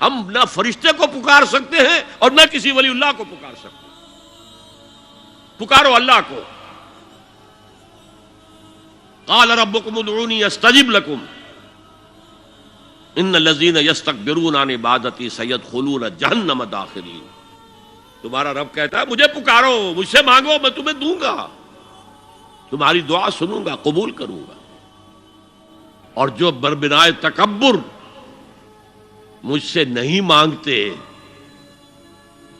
ہم نہ فرشتے کو پکار سکتے ہیں اور نہ کسی ولی اللہ کو پکار سکتے ہیں. پکارو اللہ کو. قال ربکم ادعونی استجب لکم ان الذین یستکبرون عن عبادتی سیدخلون جہنم داخرین. تمہارا رب کہتا ہے مجھے پکارو، مجھ سے مانگو، میں تمہیں دوں گا، تمہاری دعا سنوں گا، قبول کروں گا. اور جو بربنائے تکبر مجھ سے نہیں مانگتے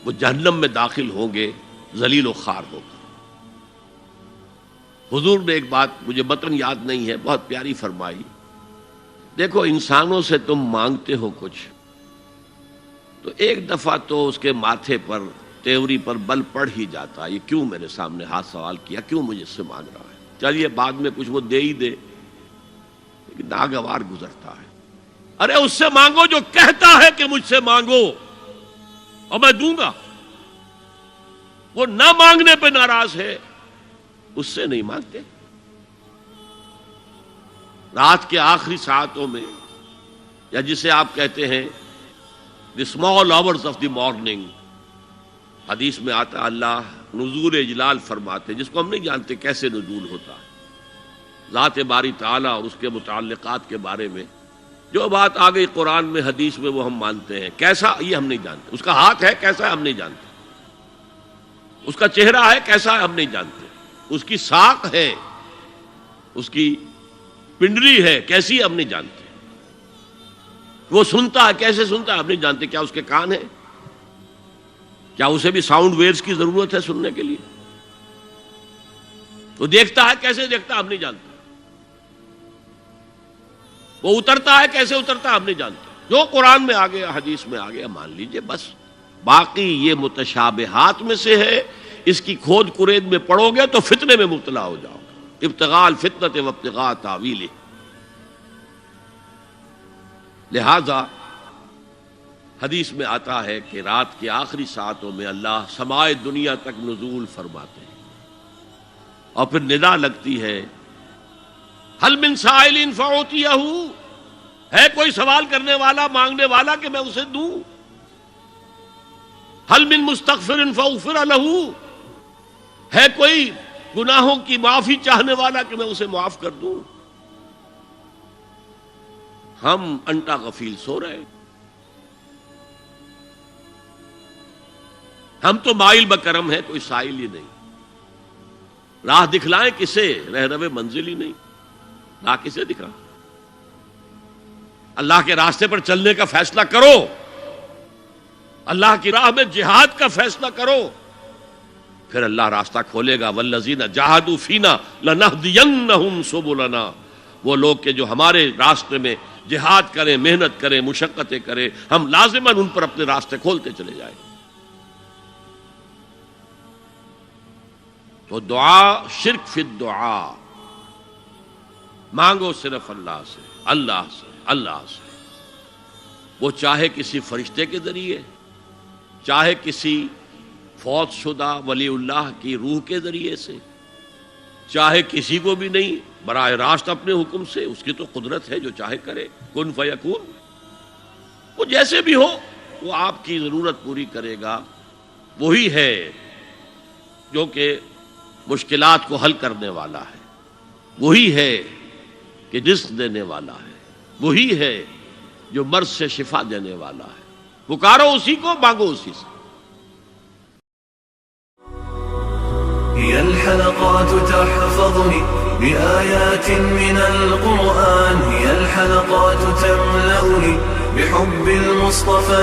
وہ جہنم میں داخل ہوں گے، ذلیل و خوار ہو کر. حضور نے ایک بات مجھے متن یاد نہیں ہے، بہت پیاری فرمائی. دیکھو انسانوں سے تم مانگتے ہو کچھ تو ایک دفعہ تو اس کے ماتھے پر تیوری پر بل پڑ ہی جاتا ہے، یہ کیوں میرے سامنے ہاتھ سوال کیا، کیوں مجھے اس سے مانگ رہا ہے، چلیے بعد میں کچھ وہ دے ہی دے. لیکن ناگوار گزرتا ہے. ارے اس سے مانگو جو کہتا ہے کہ مجھ سے مانگو اور میں دوں گا. وہ نہ مانگنے پہ ناراض ہے، اس سے نہیں مانگتے. رات کے آخری ساعتوں میں، یا جسے آپ کہتے ہیں the small hours of the morning, حدیث میں آتا اللہ نزول اجلال فرماتے، جس کو ہم نہیں جانتے کیسے نزول ہوتا ہے. ذات باری تعالیٰ اور اس کے متعلقات کے بارے میں جو بات آ گئی قرآن میں حدیث میں وہ ہم مانتے ہیں. کیسا یہ ہم نہیں جانتے. اس کا ہاتھ ہے کیسا ہے ہم نہیں جانتے. اس کا چہرہ ہے کیسا ہے ہم نہیں جانتے. اس کی ساق ہے، اس کی پنڈلی ہے کیسی ہم نہیں جانتے. وہ سنتا ہے کیسے سنتا ہے ہم نہیں جانتے. کیا اس کے کان ہیں؟ کیا اسے بھی ساؤنڈ ویوز کی ضرورت ہے سننے کے لیے؟ وہ دیکھتا ہے کیسے دیکھتا ہے ہم نہیں جانتے. وہ اترتا ہے کیسے اترتا ہے ہم نہیں جانتے. جو قرآن میں آ گیا حدیث میں آ گیا مان لیجئے بس. باقی یہ متشابہات میں سے ہے، اس کی کھود کرید میں پڑو گے تو فتنے میں مبتلا ہو جاؤ گے. ابتغاء الفتنۃ وابتغاء تاویلہ. لہذا حدیث میں آتا ہے کہ رات کے آخری ساعتوں میں اللہ سمائے دنیا تک نزول فرماتے ہیں اور پھر ندا لگتی ہے حل من سائل فاعطیہ، ہے کوئی سوال کرنے والا مانگنے والا کہ میں اسے دوں. حل من مستغفر فاغفر لہ، ہے کوئی گناہوں کی معافی چاہنے والا کہ میں اسے معاف کر دوں. ہم انٹا غفیل سو رہے ہیں. ہم تو مائل بکرم ہے، کوئی سائل ہی نہیں. راہ دکھلائیں کسے، رہنو منزل ہی نہیں. راہ کسے دکھا؟ اللہ کے راستے پر چلنے کا فیصلہ کرو، اللہ کی راہ میں جہاد کا فیصلہ کرو، پھر اللہ راستہ کھولے گا. والذین جاہدوا فینا لنہدینہم سبلنا. وہ لوگ کہ جو ہمارے راستے میں جہاد کریں، محنت کریں، مشقتیں کریں، ہم لازماً ان پر اپنے راستے کھولتے چلے جائیں. تو دعا شرک فی الدعا. مانگو صرف اللہ سے، اللہ سے، اللہ سے. وہ چاہے کسی فرشتے کے ذریعے، چاہے کسی فوت شدہ ولی اللہ کی روح کے ذریعے سے، چاہے کسی کو بھی نہیں، براہ راست اپنے حکم سے. اس کی تو قدرت ہے، جو چاہے کرے. کن فیکون. وہ جیسے بھی ہو وہ آپ کی ضرورت پوری کرے گا. وہی ہے جو کہ مشکلات کو حل کرنے والا ہے، وہی ہے کہ رزق دینے والا ہے، وہی ہے جو مرض سے شفا دینے والا ہے. پکارو اسی کو، مانگو اسی سے. هي الحلقات تحفظني بآيات من القرآن، هي الحلقات تملأني بحب المصطفى.